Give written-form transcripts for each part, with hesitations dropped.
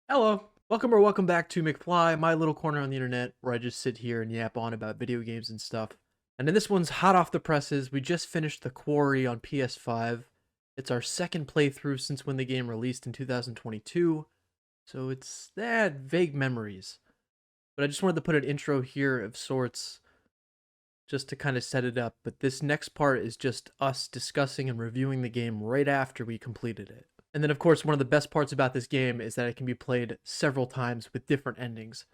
Hello, welcome or welcome back to McFly, my little corner on the internet where I just sit here and yap on about video games and stuff. And then this one's hot off the presses. We just finished the Quarry on PS5. It's our second playthrough since when the game released in 2022, so it's that vague memories. But I just wanted to put an intro here of sorts just to kind of set it up. But this next part is just us discussing and reviewing the game right after we completed it. And then, of course, one of the best parts about this game is that it can be played several times with different endings.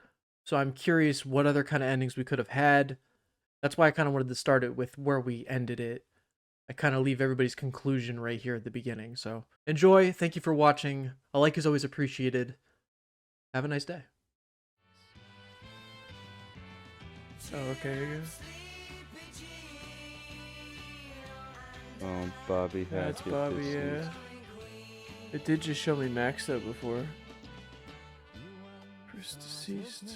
So I'm curious what other kind of endings we could have had. That's why I kind of wanted to start it with where we ended it. I kind of leave everybody's conclusion right here at the beginning. So enjoy. Thank you for watching. A like is always appreciated. Have a nice day. Oh, okay. Bobby That's Hackett. Bobby, yeah. It did just show me maxed out before. First deceased.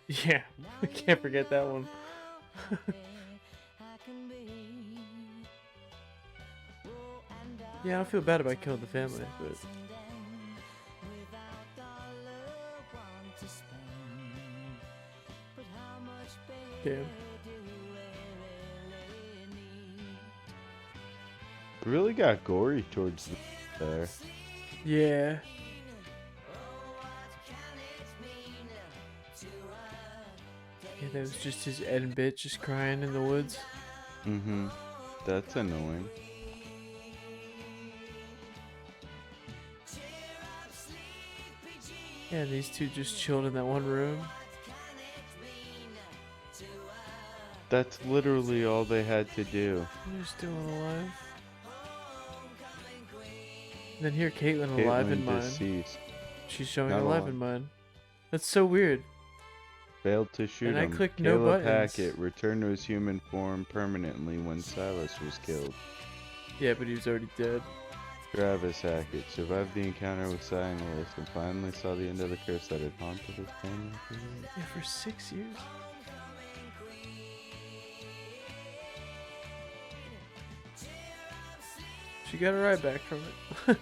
Yeah, I can't forget that one. Yeah, I don't feel bad about killing the family, but damn. Really got gory towards there. Yeah. Yeah, that was just his end bit, just crying in the woods. Mm-hmm. That's annoying. Yeah, and these two just chilled in that one room. That's literally all they had to do. They're still alive. And then here, Caitlin alive in mine. Deceased. She's showing Not alive in mine. That's so weird. Failed to shoot And him. I clicked Caleb no buttons. Hackett returned to his human form permanently when Silas was killed. Yeah, but he was already dead. Travis Hackett survived the encounter with Silas and finally saw the end of the curse that had haunted his family. Yeah, for 6 years. She got her eye back from it.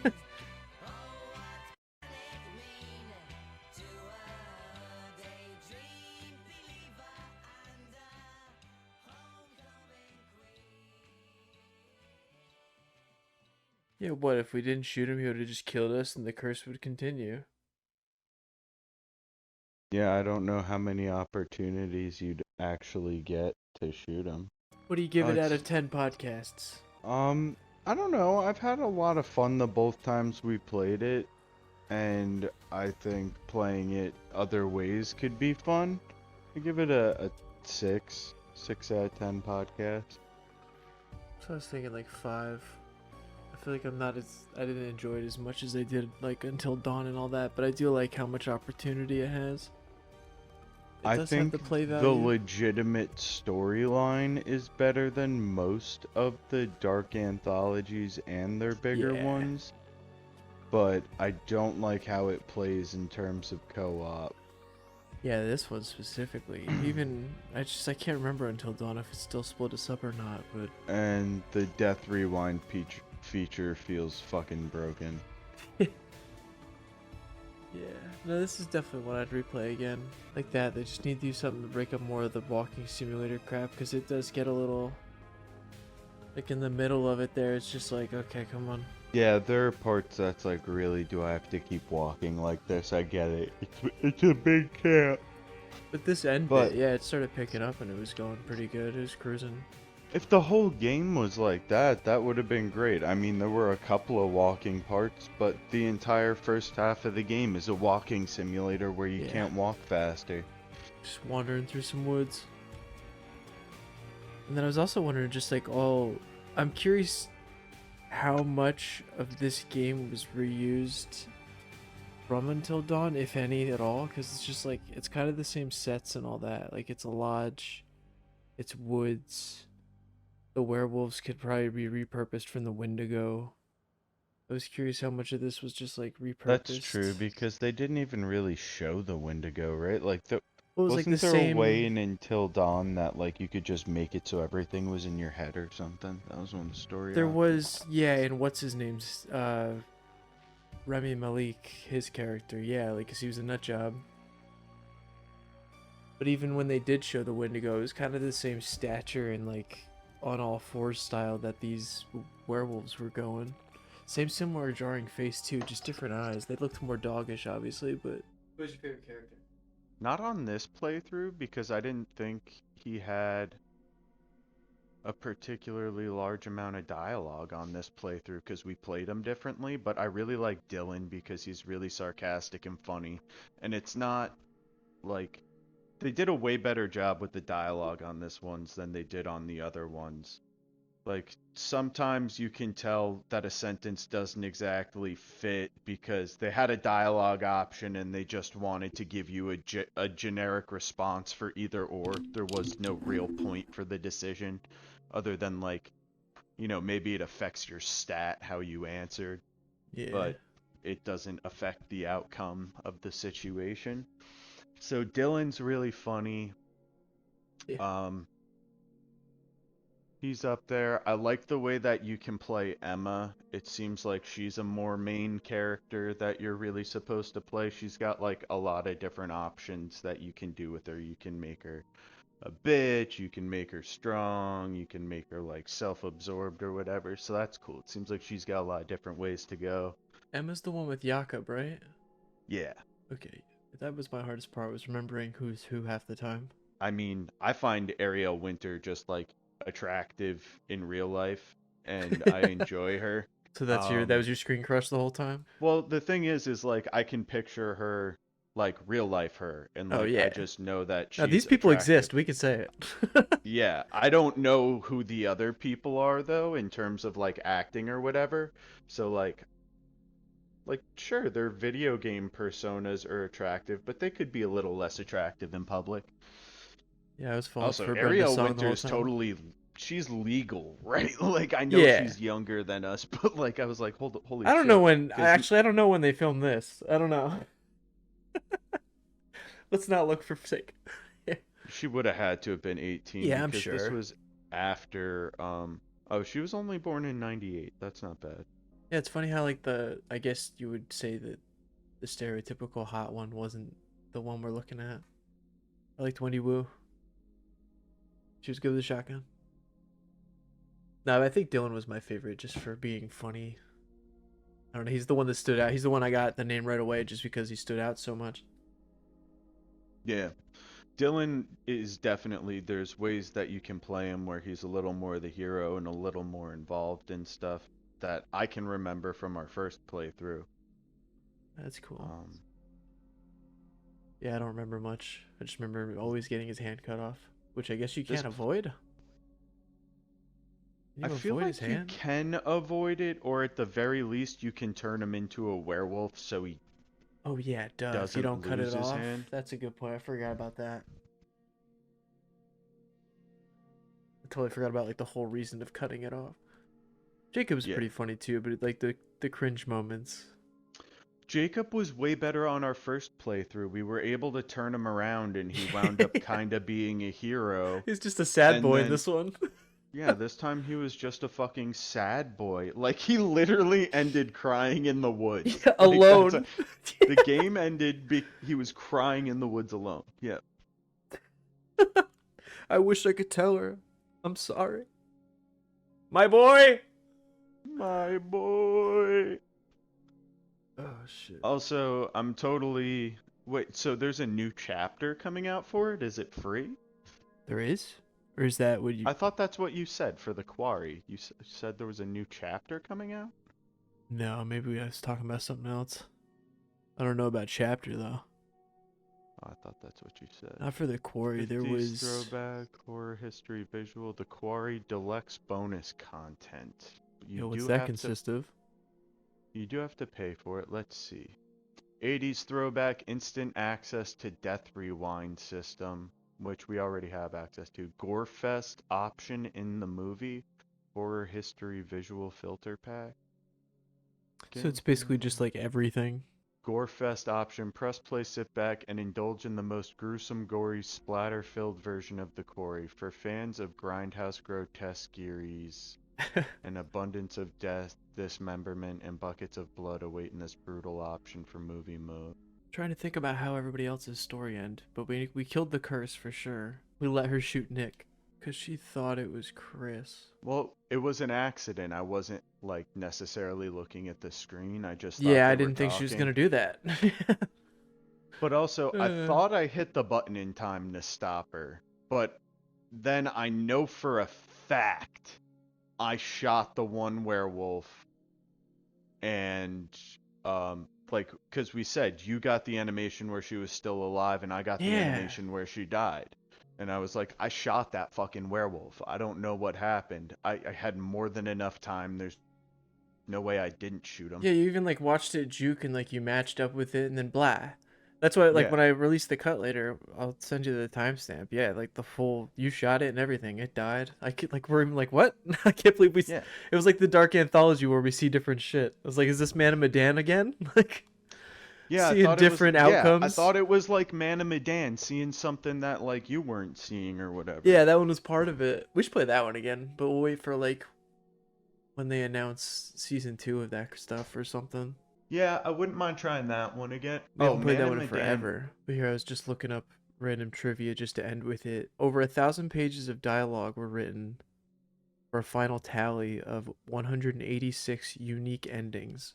Yeah, what if we didn't shoot him? He would have just killed us, and the curse would continue. Yeah, I don't know how many opportunities you'd actually get to shoot him. What do you give it out of 10 podcasts? I don't know. I've had a lot of fun the both times we played it, and I think playing it other ways could be fun. I give it a 6 out of 10 podcast. So I was thinking like 5. I feel like I didn't enjoy it as much as I did like Until Dawn and all that, but I do like how much opportunity it has. It I does think have the play the value. legitimate storyline is better than most of the dark anthologies and their bigger ones, but I don't like how it plays in terms of co-op. Yeah, this one specifically. Even I can't remember Until Dawn if it's still split us up or not, but And the Death Rewind feature feels fucking broken. yeah. No, this is definitely one I'd replay again. Like that, they just need to do something to break up more of the walking simulator crap, because it does get a little... Like in the middle of it there, it's just like, okay, come on. Yeah, there are parts that's like, really, do I have to keep walking like this? I get it. It's a big camp. But this end But- bit, yeah, it started picking up and it was going pretty good. It was cruising. If the whole game was like that, that would have been great. I mean, there were a couple of walking parts, but the entire first half of the game is a walking simulator where you can't walk faster. Just wandering through some woods. And then I was also wondering, just like I'm curious how much of this game was reused from Until Dawn, if any at all, because it's just like, it's kind of the same sets and all that. Like, it's a lodge, it's woods. The werewolves could probably be repurposed from the Wendigo. I was curious how much of this was just like repurposed. That's true, because they didn't even really show the Wendigo, right? Like, Well, it was like the Wasn't there a way same. in Until Dawn that like you could just make it so everything was in your head or something? That was one of the story There options. was, yeah, and what's his name's Remy Malik, his character, yeah, like 'cause he was a nut job. But even when they did show the Wendigo, it was kind of the same stature and like on all fours style that these werewolves were going. Same similar jarring face too, just different eyes. They looked more doggish, obviously, but who's your favorite character? Not on this playthrough because I didn't think he had a particularly large amount of dialogue on this playthrough because we played him differently, but I really like Dylan because he's really sarcastic and funny. And it's not like they did a way better job with the dialogue on this ones than they did on the other ones. Like sometimes you can tell that a sentence doesn't exactly fit because they had a dialogue option and they just wanted to give you a generic response for either or. There was no real point for the decision other than like, maybe it affects your stat how you answered, Yeah. but it doesn't affect the outcome of the situation. So Dylan's really funny. Yeah. Um, He's up there. I like the way that you can play Emma. It seems like she's a more main character that you're really supposed to play. She's got like a lot of different options that you can do with her. You can make her a bitch, you can make her strong, you can make her like self-absorbed or whatever. So that's cool. It seems like she's got a lot of different ways to go. Emma's the one with Jakob, right? Yeah. Okay. That was my hardest part, was remembering who's who half the time. I mean, I find Ariel Winter just like attractive in real life and I enjoy her. So that Um, was your screen crush the whole time? Well, the thing is like I can picture her like real life her, and Oh like I yeah. just know that Now these she's people attractive. exist, we could say it. Yeah, I don't know who the other people are though in terms of like acting or whatever. So like sure, their video game personas are attractive, but they could be a little less attractive in public. Yeah, I was falling Also, for Brenda's Ariel song the Winter whole is time. totally she's legal, right? Like I know Yeah. she's younger than us, but like I was like, holy I don't know shit, when because I don't know when they filmed this. I don't know. Let's not look for sake. Yeah. she would have had to have been 18 Yeah, I'm because this sure. was after oh, she was only born in 98. That's not bad. Yeah, it's funny how like the I guess you would say that the stereotypical hot one wasn't the one we're looking at. I liked Wendy Wu. She was good with the shotgun. No, I think Dylan was my favorite just for being funny. I don't know. He's the one that stood out. He's the one I got the name right away just because he stood out so much. Yeah. Dylan is definitely there's ways that you can play him where he's a little more the hero and a little more involved in stuff that I can remember from our first playthrough. That's cool. Um Yeah, I don't remember much. I just remember always getting his hand cut off, which I guess you this can't avoid. Can I you feel avoid his like you hand? can avoid it or at the very least you can turn him into a werewolf so he Oh yeah, duh. If you doesn't don't cut lose it his off, hand. that's a good point. I forgot about that. I totally forgot about like the whole reason of cutting it off. Jacob's Yeah. pretty funny too, but like the cringe moments. Jacob was way better on our first playthrough. We were able to turn him around and he wound up kind of being a hero. He's just a sad And boy in then, this one. yeah, this time he was just a fucking sad boy. Like, he literally ended crying in the woods. Yeah, Like, alone. the game ended, he was crying in the woods alone. Yeah. I wish I could tell her. I'm sorry. My boy. My boy. Oh shit. Also, I'm totally. Wait, so there's a new chapter coming out for it? Is it free? There is? Or is that what you? I thought that's what you said for the Quarry. You said there was a new chapter coming out? No, maybe we was talking about something else. I don't know about chapter though. Oh, I thought that's what you said. Not for the quarry. There 50s was. throwback, horror history visual, the Quarry deluxe bonus content. You Yo, what's do that have to consist of? you do have to pay for it. Let's see. 80s throwback instant access to Death Rewind system, which we already have access to. Gorefest option in the movie. Horror history visual filter pack. So it's basically just like everything. gore-fest option. Press play, sit back, and indulge in the most gruesome, gory, splatter-filled version of the Quarry. For fans of grindhouse grotesqueries, an abundance of death, dismemberment, and buckets of blood await in this brutal option for movie mode. Trying to think about how everybody else's story ended, but we killed the curse for sure. We let her shoot Nick because she thought it was Chris. Well, it was an accident. I wasn't like necessarily looking at the screen. I just thought Yeah, I they were didn't think she was talking. gonna do that. But also, I Uh, thought I hit the button in time to stop her. But then I know for a fact I shot the one werewolf and like cuz we said you got the animation where she was still alive and I got the yeah. animation where she died. And I was like, I shot that fucking werewolf. I don't know what happened. I had more than enough time. There's no way I didn't shoot him. Yeah, you even like watched it juke and like you matched up with it and then blah. That's why like Yeah. when I release the cut later, I'll send you the timestamp. Yeah, like the full you shot it and everything. It died. I could like we're even like what? I can't believe Yeah. it was like the dark anthology where we see different shit. I was like, is this Man of Medan again? Like Yeah, seeing different I outcomes. thought it was like Man of Medan, seeing something that like you weren't seeing or whatever. Yeah, that one was part of it. We should play that one again, but we'll wait for like when they announce season 2 of that stuff or something. Yeah, I wouldn't mind trying that one again. We Oh, haven't played Man that of one in Medan. forever. But here I was just looking up random trivia just to end with it. Over 1,000 pages of dialogue were written for a final tally of 186 unique endings.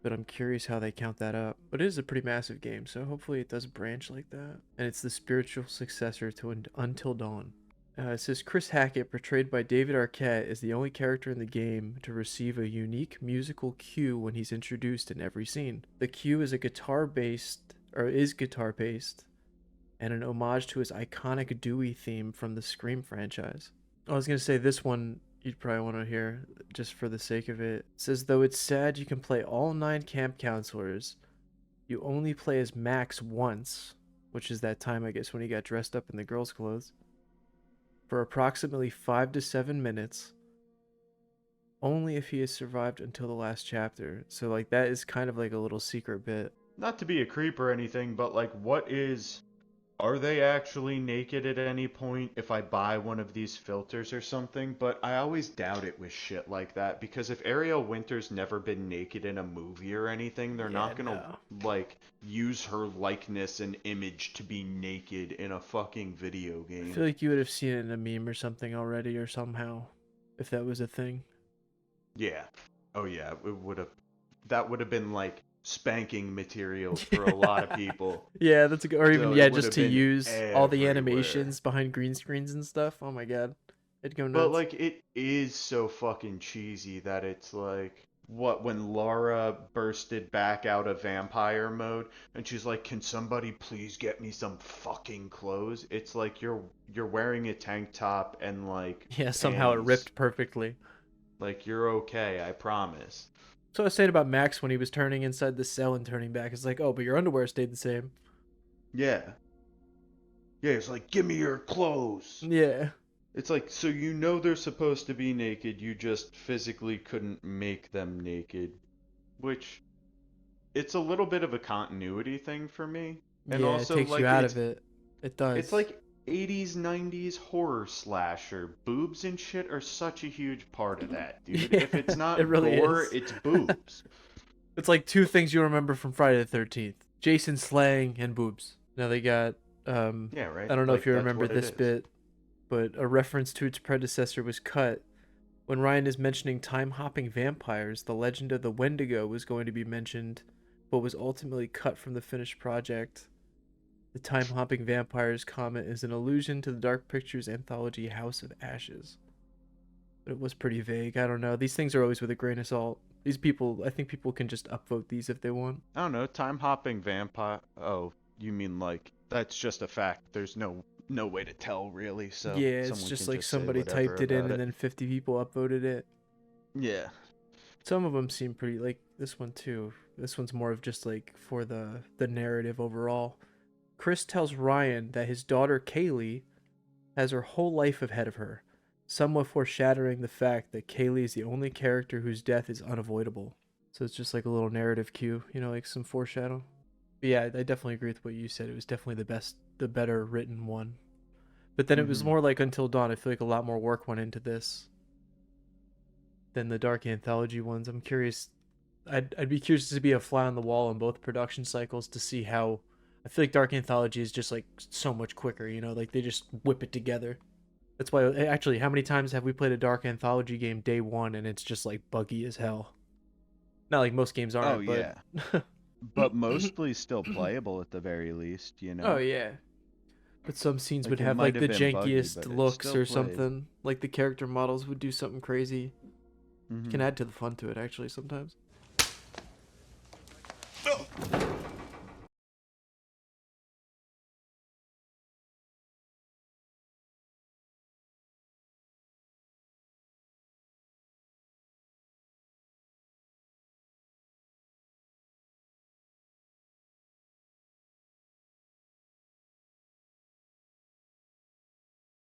But I'm curious how they count that up. But it is a pretty massive game, so hopefully it does branch like that. And it's the spiritual successor to Until Dawn. It says Chris Hackett, portrayed by David Arquette, is the only character in the game to receive a unique musical cue when he's introduced in every scene. The cue is guitar based, and an homage to his iconic Dewey theme from the Scream franchise. I was gonna say this one you'd probably want to hear just for the sake of it. It says though it's sad you can play all 9 camp counselors, you only play as Max once, which is that time I guess when he got dressed up in the girl's clothes, for approximately 5 to 7 minutes, only if he has survived until the last chapter. So like that is kind of like a little secret bit. Not to be a creep or anything, but like, are they actually naked at any point if I buy one of these filters or something? But I always doubt it with shit like that because if Ariel Winter's never been naked in a movie or anything, they're Yeah, not gonna no. like use her likeness and image to be naked in a fucking video I game. feel like you would have seen it in a meme or something already or somehow if that was a thing. Yeah. Oh yeah, it would have. That would have been like spanking material for a lot of people. Yeah, that's a good, or even So yeah, it would just have to been use all the everywhere. animations behind green screens and stuff. Oh my god, it'd go But nuts. like it is so fucking cheesy that it's like what when Laura bursted back out of vampire mode and she's like, "Can somebody please get me some fucking clothes?" It's like you're wearing a tank top and like Yeah, somehow it panties. ripped perfectly. Like you're okay, I promise. So I was saying about Max when he was turning inside the cell and turning back. It's like, oh, but your underwear stayed the same. Yeah. Yeah, it's like, "Give me your clothes." Yeah. It's like, so you know they're supposed to be naked, you just physically couldn't make them naked. Which, it's a little bit of a continuity thing for me. And Yeah, it also, takes you like, out of it. It it's does. like 80s, 90s horror slasher. Boobs and shit are such a huge part of that, dude. Yeah, If it's it not really gore, is. it's boobs. It's like two things you remember from Friday the 13th. Jason slaying and boobs. Now they got Yeah, right? I don't know if Like, you that's remember what it this is. bit, but a reference to its predecessor was cut. When Ryan is mentioning time hopping vampires, the legend of the Wendigo was going to be mentioned, but was ultimately cut from the finished project. The time hopping vampires comment is an allusion to the Dark Pictures anthology House of Ashes. But it was pretty vague. I don't know. These things are always with a grain of salt. These people, I think people can just upvote these if they want. I don't know, time hopping vampire. Oh, you mean like, that's just a fact. There's no way to tell, really, so Yeah, it's someone just can like just say somebody whatever typed it in about and it. then 50 people upvoted it. Yeah. Some of them seem pretty like this one too. This one's more of just like for the narrative overall. Chris tells Ryan that his daughter Kaylee has her whole life ahead of her, somewhat foreshadowing the fact that Kaylee is the only character whose death is unavoidable. So it's just like a little narrative cue, you know, like some foreshadow. But yeah, I definitely agree with what you said. It was definitely the better written one. But then it was Mm-hmm. more like Until Dawn. I feel like a lot more work went into this than the Dark Anthology ones. I'm curious. I'd be curious to be a fly on the wall in both production cycles to see how. I feel like Dark Anthology is just like so much quicker, you know, like they just whip it together. That's why, actually, how many times have we played a Dark Anthology game day one and it's just like buggy as hell? Not like most games Oh aren't, but. yeah, but mostly still playable at the very least, you Oh know? yeah, but some scenes would Like it have might like have the been buggy, jankiest but it looks still or played. something. Like the character models would do something crazy. Mm-hmm. Can add to the fun to it actually sometimes.